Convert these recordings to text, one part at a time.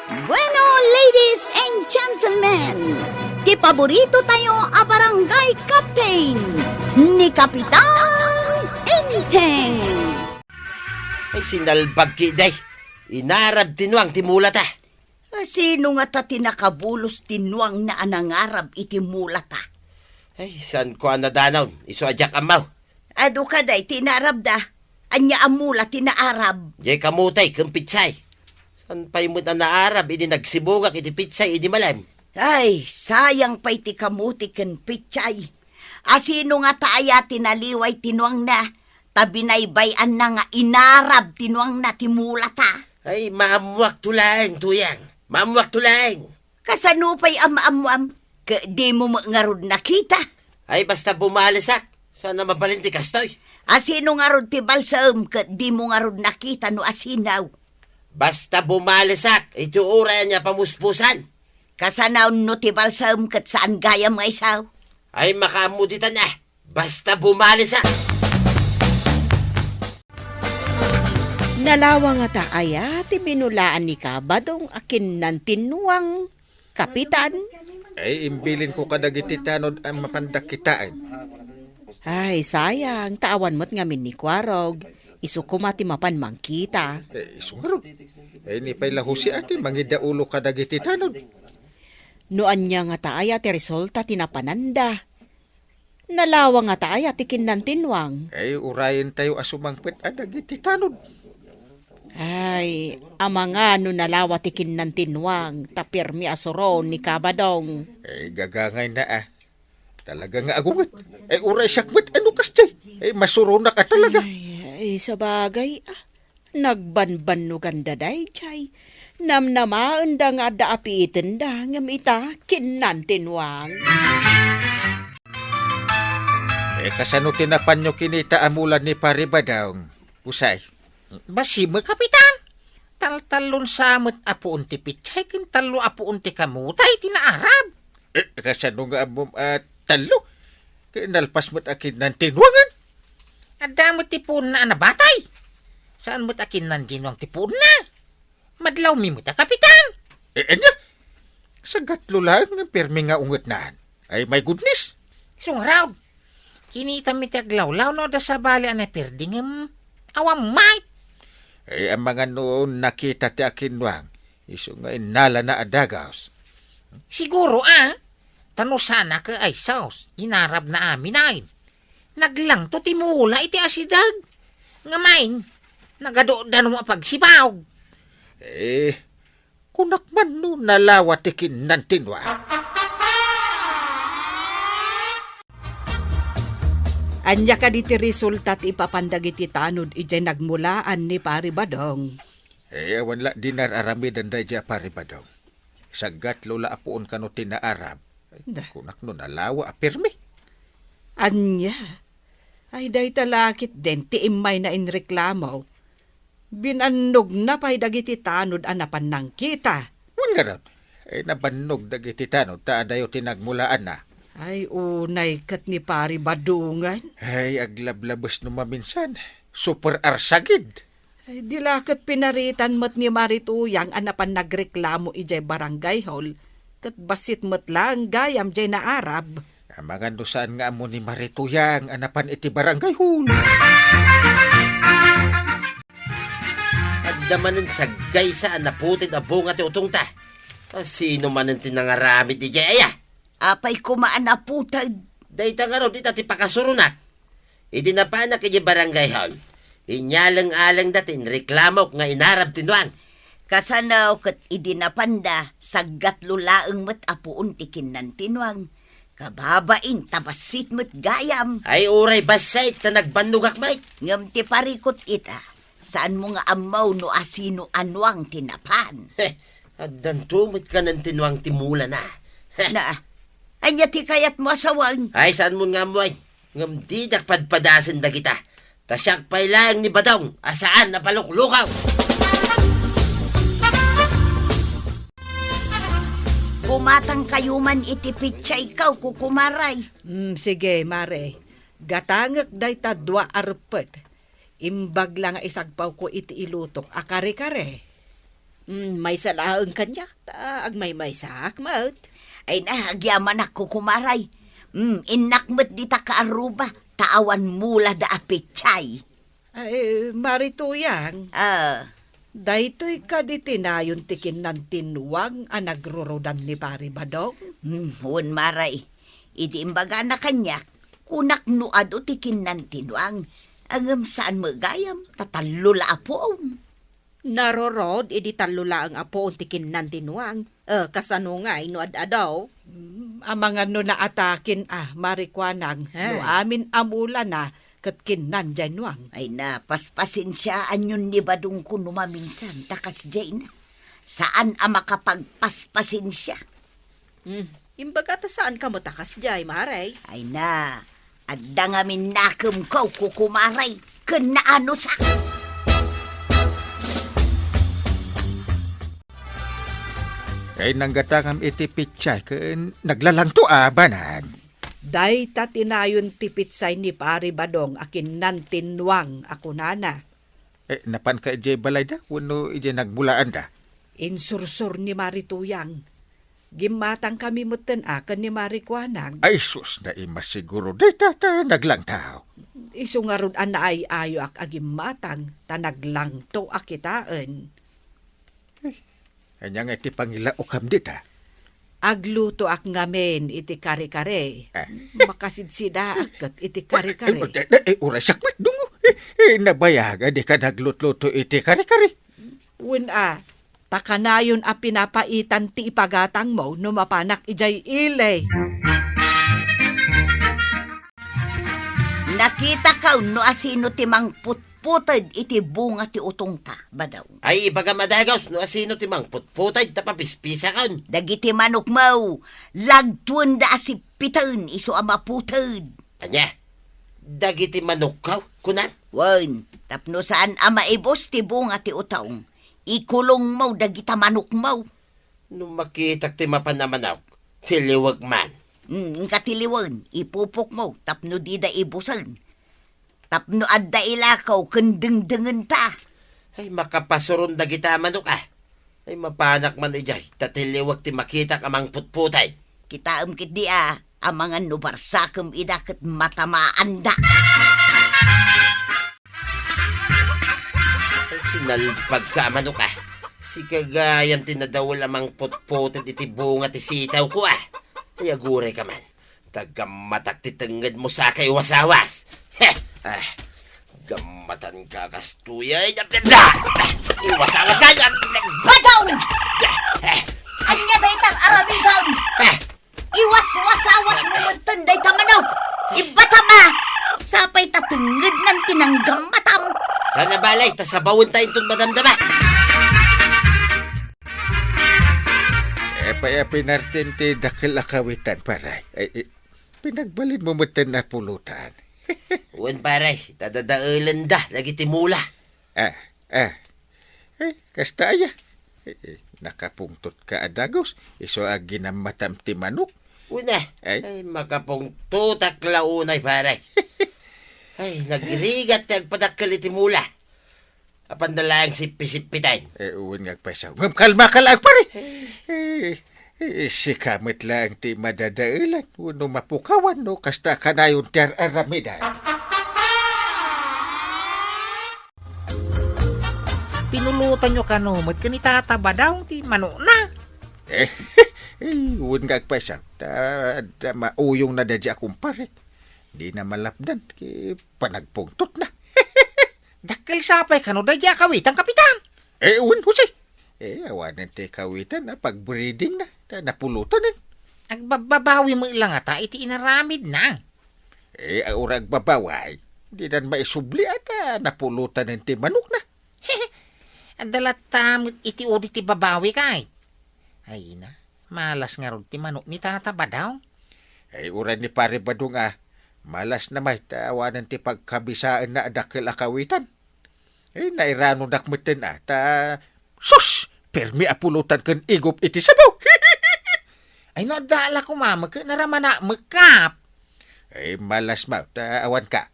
Bueno, ladies and gentlemen, ti paborito tayo a barangay captain ni Kapitan Enteng. Ay sinalbag kiday. Inarab tinuang timula ta. Sino nga ta tinakabulos tinuang na anangarab iti mula ta? Ay san ko anadanaw. Iso ajak amaw. Ado ka day tinarab da. Anya amula tinaarab. Jay kamutay kang pitsay. San pa'y mo na naarab. Idi nagsibugak iti pitsay idi malam. Ay, sayang pa'y ti kamuti ken pichay. Asino nga taaya tinaliway tinuang na. Tabinaybayan na nga inarab tinuang na timula ta. Ay maamuak tulang tuyang. Maamuak tulang. Kasano pa'y am-am-am? Di mo ngarod nakita. Ay basta bumalisak. Sana mabalinti kastoy. Asino ngarod ti balsam di mo ngarod nakita no asinaw. Basta bumalisak. Ito ura niya pamuspusan. Kasanaw no ti balsam saan gayam nga isaw. Ay makamuditan na. Basta bumalisak. Nalawa nga taaya, ti binulaan ni Kabadong akin ng tinuang kapitan. Ay, imbilin ko kadagiti tanod ang mapandak kitaan. Ay, sayang, taawan mo't ngamin ni Kwarog. Isu kumati mapan mangkita. Isungarod. Ay, ni pay lahusi ati, mangidaulo kadagiti tanod. Noan niya nga taaya, ti resulta tinapananda. Nalawa nga taaya, ti kinan tinuang. Ay, urayin tayo asumangpit adagiti tanod. Ay, amanga no nalawa ti kinan tinuang, tapirmi asuron ni Kabadong. Ay, gagangay na Talaga nga agungat. Ay, uray sakmet, ano kastay? Ay, masurunak talaga. Ay, sa bagay, nagbanban no ganda day, chay. Namnamaan da nga daapitin da, ngam ita, kinan tinuang. Kasano tinapan nyo kinita amulan ni Paribadong? Usay. Basimo, Kapitan. Taltalon samot apo unti pitsay, kin talo apo unti kamutay, tinaarab. Kasano nga amom talo? Kinalpas mo't akin ng tinuangan. Adamot tipon na anabatay. Saan mo't akin ng ginwang tipon na? Madlaw mi mo ta, Kapitan. Anya? Sagatlo lang ng permi nga ungot naan. Ay, my goodness. Sungaraw. Kinita mi taglawlaw no da sa bali na perdingem awam might. Ay, ang mga noon nakita ti akin wang, iso nga inala na adagaws. Siguro tano sana ka ay saus, inarab na amin ay. Naglang to timula iti asidag. Ngamain, nagado-dano mo pagsibaw. Kunakman no nalawa tikin ng tinwa. Anya ka diti resulta ti ipapandag iti tanod ijay nagmulaan ni Paribadong. Awan la dinar aramid ang dadya Paribadong. Sagat lola apuon ka no tinaarab. Kunak no nalawa apirmi. Anya, ay day talakit den ti imay na inreklamo. Binanog na pa'y dagiti tanod anapan ng kita. Wan nga ron. Ay nabanog dagiti tanod taadayo tinagmulaan na. Ay unay kat ni Paribadungan. Ay aglablabos no maminsan. Super arsagid. Ay dilakit pinaritan mo't ni Marituyang anapan nagreklamo ijay barangay hall. Kat basit mo't lang gayam jay na Arab. Ang mga dosaan nga mo ni Marituyang anapan iti barangay hul. Adamanin sa gaysa na putid abong ati utong ta. Sino man ang tinangaramid di jaya? Apay kumaan na putag. Dayta nga ro, di tati pakasurunak. Idi na pa na kaya barangay hall. Inyalang-alang datin, reklamok nga inarab tinuang. Kasanaw kat idinapanda, sagat lulaang mat apuun tikin ng tinuang. Kababain, tabasit mat gayam. Ay uray basay, ta nagbanugak may. Ngam ti parikot ita, saan mo nga amaw no asino anwang tinapan. Addan tumit ka ng tinuang timula na. Na, anya ti kayat mo asawang. Ay saan mo nga mo ay? Ngam di nakpadpadasan da kita. Tasyak pa'y lang ni Badong, asaan na paluklukaw. Bumatang kayo man itipitsay ikaw kukumaray. Sige, Mare. Gatangak day ta dua arpet. Imbag lang isagpaw ko iti ilutok akare-kare. May salaang kanyak, ag may sakmat. Ay nahagyaman ako kumaray. Inakmet di ta kaaruba, taawan mula da apichay. Ay, Marituyang, daytoy ka di tinayon tikin ng tinuwang ang nagrorodan ni Pari Badong. Huwag maray. Idi imbaga na kanyak, kunak nuad o tikin ng tinuang. Angam saan magayam, tatalula apo. Narorod, idi talula ang apo tikin nan tinuang. Kasano nga, inuad adaw. Ang mga no na atakin Marikwanang, no amin amula na katkin nan janwang. Ay na, paspasin siya anyon ni Badong ko numaminsan, takas Jane. Saan ang makapagpaspasin siya? Imbaga ta saan ka mo takas jay, maray? Ay na, adda nga minakam ko kukumaray, kanaano sa... Ay nanggatangam iti pichay ken naglalang to banan. Day ta tinayon tipitsay ni Pari Badong akin nan tinwang ako nana. Napan ka ije balay da? Wano ije nagbulaan da? Insursur ni Marituyang. Gimatang kami muten akan ni Marikwanang. Ay sus, na ima siguro. Day naglang tao. Isungarod an na ay ayo ak agimatang tanaglang to akitaan. Kanya nga iti pangila ukam dita. Agluto ak ngamen iti kare-kare. Makasidsida akat iti kare-kare. Ura sakmat dungo. Nabayaga di ka naglutluto iti kare-kare. Takanayon a pinapaitan ti ipagatang mo no mapanak ijay ile. Nakita ka no asino timang putputad iti bunga ti utong ta, badaw. Ay, ibaga madagaws, no asino timang putputay, tapapispisa kan. Dagiti manok mo, lagtuan da asipitan, iso amaputad. Anya, dagiti manok kaw, kunan. Wan, tapno saan amaibos ti bunga ti utong. Ikulong mo dagita manok mo. Nung makitak ti mapanamanaw, tiliwag man. Katiliwan, ipupok mo, tapno di da ibusan. Tapno adda ilakaw, kendeng-dengen ta. Ay, makapasurong dagita manok Ay, mapanak man ijay, tatiliwag ti makitak amang putputay. Kita kit di amangan no barsakam idakat matamaan da. Ay, sinalpag ka manok Si kagayam tinadawal amang putputan iti bunga ti sitaw ko Ay, agure ka man. Tagamatak ti tenged mo sa kay wasawas. Gamatan ka kastuyay. Iwasawas ka. Badaw! Anya da itang aramigaw! Iwas-wasawas mo magtanday tamanaw! Ibatama! Sapay tatungid ng tinanggam matam! Sana balay, tasabawin tayo itong madamdama. Paya pinartin ti dakil akawitan paray. Pinagbalin mo matan na pulutan. Uwan paray, tadadaulan da, lagi timula. Kasta aya. Nakapungtot ka adagos. Iso agi na matam ti manok. Una, ay makapong tutak launay paray. Ay, nagrigat nagpadakal timula. Apandalang sipi-sipitain. Uwan ngagpasaw. Kalma ka lang pare. Si kamit lang ti madadailan. Uno mapukawan no. Kasta ka na yung tiar aramidan. Pinulutan nyo kanumot kanitataba daw ti mano na. Uwan ngagpasaw. Mauyong na dadya akong pare. Di na malapdan. Panagpungtot na. Dakil sapay kano dadya kawitan kapitan. Uwan Jose. Awanan ti kawitan na pag-breeding na. Napulutan din. Agbababawi mo ilang ata iti inaramid na. Urag babaway. Di na maisubli at napulutan din ti manok na. Adalat iti uri ti babawi kay. Ay na, malas nga ron ti manok ni tataba daw. Uran ni pare Badong malas na may tawanan ti pagkabisaan na dakil akawitan. Nairano dakmeten sus! Permi apulutan kan igop iti sabaw. Ay nadala ko mama ka naraman na magkap. Malas ma, awan ka.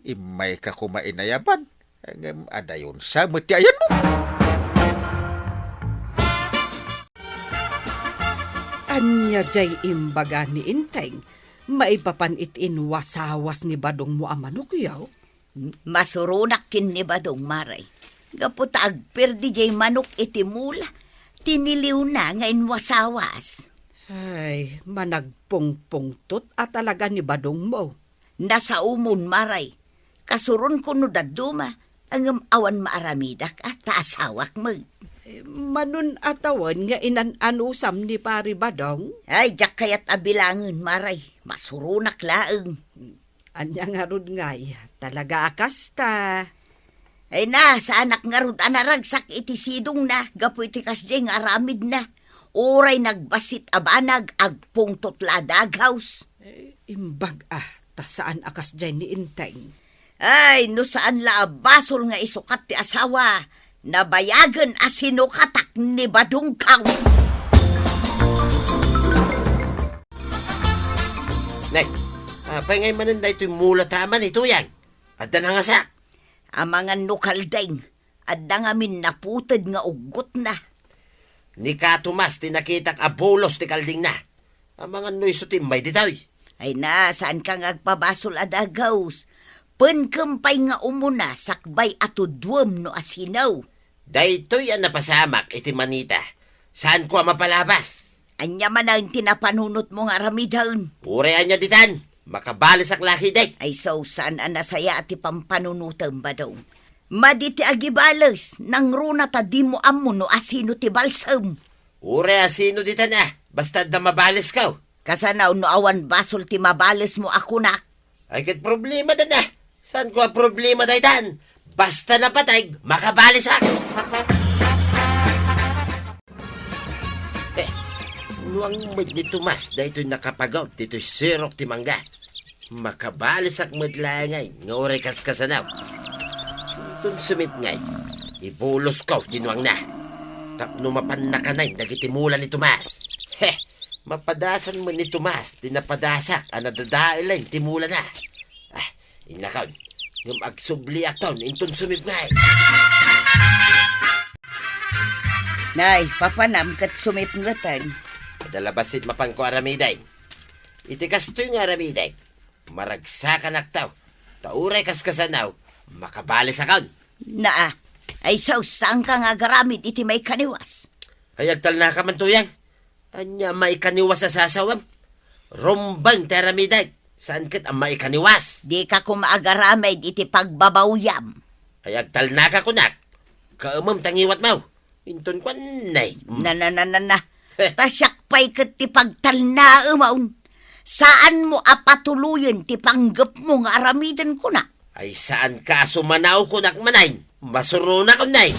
Imay ka kumain na yaban. Adayon sa matiayan mo. Anya jay imbaga ni Inteng, maipapanit-in wasawas ni Badong mo amanok yaw. Masurunak kin ni Badong Maray. Gaputa agperdi jay manok iti mula. Tiniliw na ngayon wasawas. Ay, managpungpungtot at talaga ni Badong mo. Nasa umon Maray. Kasurun ko no daduma. Ang awan maaramidak at taasawak mo. Manun atawan nga inananusam ni Pari Badong. Ay, jak kaya't abilangan Maray. Masurunak laeng. Anya nga rod ngay, talaga akasta. Ay na, sa anak nga rod anaragsak iti sidong na. Gapu iti kasjeng aramid na. Oray nagbasit abanag agpungtot ladaghaus. Imbag tasaan akas dyan ni Inteng. Ay, no saan la basol nga isukat ti asawa. Nabayagan asinukatak ni Badong Kaw. Nay, apay ngay manan na ito'y mula taman ito yan. At na nga sa. Ang mga nukaldeng, at dangamin naputad nga ugot na. Ni Katumas tinakitak abulos ti kalding na. Ang mga noiso ti may ditaw. Ay na, saan ka ngagpabasol adagaws? Penkampay nga umuna sakbay ato duwam no asinaw. Daytoy ang napasamak iti manita. Saan ko mapalabas? Anya man ang tinapanunot mo nga ramidaon. Urean niya ditan. Makabalis ak laki day. Ay so, saan ang nasaya ati pampanunutan ba daw? Maditi agibalas, nang runa ta di mo amo no asino ti balsam. Ure asino ditan basta da mabalis ka. Kasanaw no awan basol ti mabalas mo ako na. Ay kat problema dan Saan ko ang problema daytan? Basta napatay, makabalis ak. Nuang med ni Tomas, daytoy nakapagaw, dito'y sirok ti mangga. Makabalis ak medlangay, nga oray kaskasanaw. Tun sumip ngay, ibulos ko, tinuang na. Tapno mapan na kanay, nagitimulan ni Tomas. Mapadasan mo ni Tomas, tinapadasak, anadadailay, timula na. Inakaw, yung agsubli akton, intun sumip ngay. Nay, papanam kat sumip ngatan. Dalabasit mapang ko aramiday. Itikas to'y nga aramiday. Maragsakan aktaw. Tauray kaskasanaw. Makabalis akon. Naa, ay saan ka nga garamid iti may kaniwas. Hayagtal na ka man tuyang. Anya may kaniwas sa sasawam. Rumbang te aramiday. Saan kat ang may kaniwas? Di ka kumaagaramid iti pagbabawyam. Hayagtal na ka kunak. Kaumam tangiwat mo. Intun ko nay. Na. Tasyak pa'y kat ti pagtalna umaun. Saan mo apatuluyan ti panggap mo nga aramidan ko na? Ay saan ka sumanaw kunak manay? Masuro na kunay.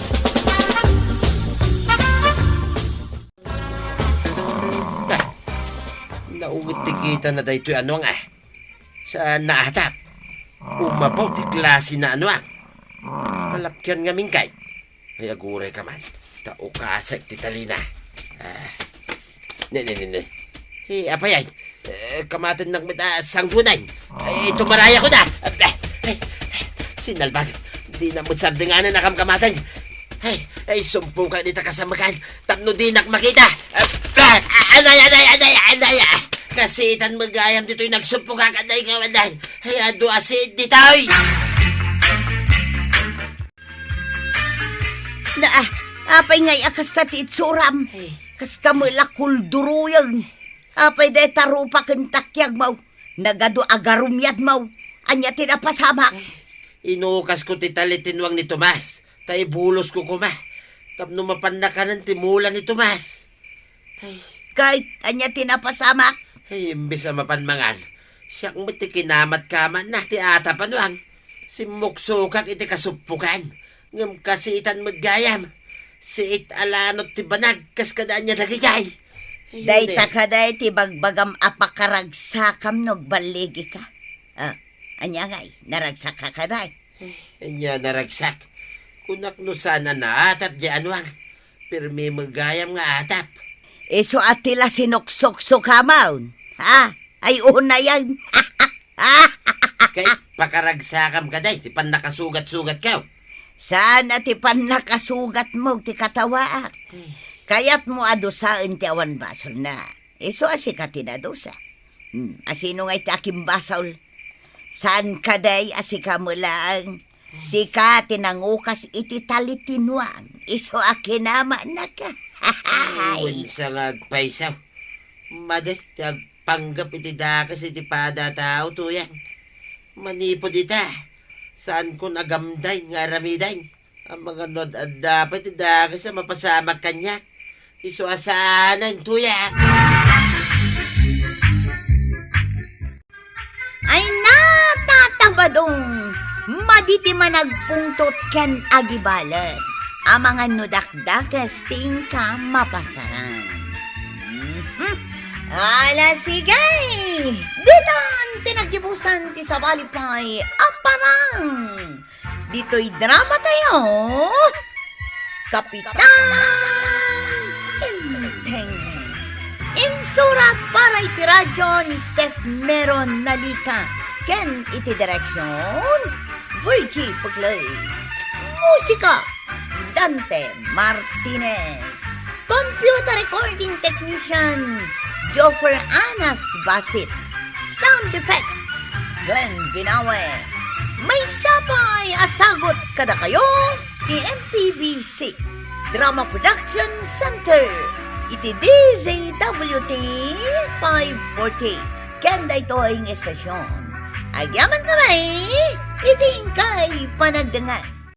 Naungit ti kita na daytoy ano nga. Sa naatap. Umapaw ti klase na ano kalakyan nga mingkay. Ay aguray ka man. Tao kasag ti talina. Ne. Apayay. Kamatin ng sanggunan. Tumaraya ko na. Sinalbag. Di na magsabdinganan na kamkamatan. Sumpong ka dita kasamakan. Tapno di nak makita. Anay. Kasitan magayam dito'y nagsumpong kakaday kawadan. Ado asid dito'y. Apay ngay akas na ti itsuram. Kas kamalakul duruyang. Apay day tarupa kentakyag mau. Nagado agarumyad mau. Anya tinapasamak. Inukas ko ti talitinwang ni Tomas. Tay bulos ko kuma. Tapno mapanakanan ti mula ni Tomas. Kahit anya tinapasamak. Imbis na mapanmangan. Siyang mati kinamat kaman na ti atapanuang. Simuksukak iti kasupukan. Ngam kasitan magayam. Siit alanot ti banag. Kas kadaan niya dagijay. Day takaday ti bagbagam apakaragsakam nagbaligi ka. Anya ngay, naragsak ka kaday. Anya naragsak. Kunak no sana na atap di anuang. Pirmi magayam nga atap. Iso atila sinuksok ka maun. Ay una yan. Kay pakaragsakam ka day. Ti pan nakasugat-sugat ka. Sana ti pan nakasugat mo ti katawaak. Kaya't mo adusaan ti awan basol na. Iso asi ka tinadusa. Asino nga iti aking basol? Saan ka day asi ka mo lang? Sika tinangukas iti talitinwang. Iso akinama na ka. Unsa nga agpaisaw. Made, ti agpanggap iti dakas iti pada tao tuyang. Manipod ita. Saan ko nagamday nga ramiday. Ang mga nod at dapat iti dakas na mapasama kanya. Iso asanan tuyang. Ay natatabadong maditi managpungtot ken agibalas. Ang mga nudakdakas tingka mapasaran. Ala sigay! Ditan tinagibusan ti sabalipay aparang. Dito'y drama tayo. Kapitan Inteng. Insurat para iti radyo ni Steph Meron Nalika. Ken iti direksyon Virgie Puglay. Musika Dante Martinez. Computer recording technician Joffer Anas Basit. Sound effects Glenn Binawe. May sapay asagot kada kayo ni MPBC Drama Production Center. Iti DZWT 540. Kenda ito ang estasyon. Agyaman kamay, iti ingkay panagdangan.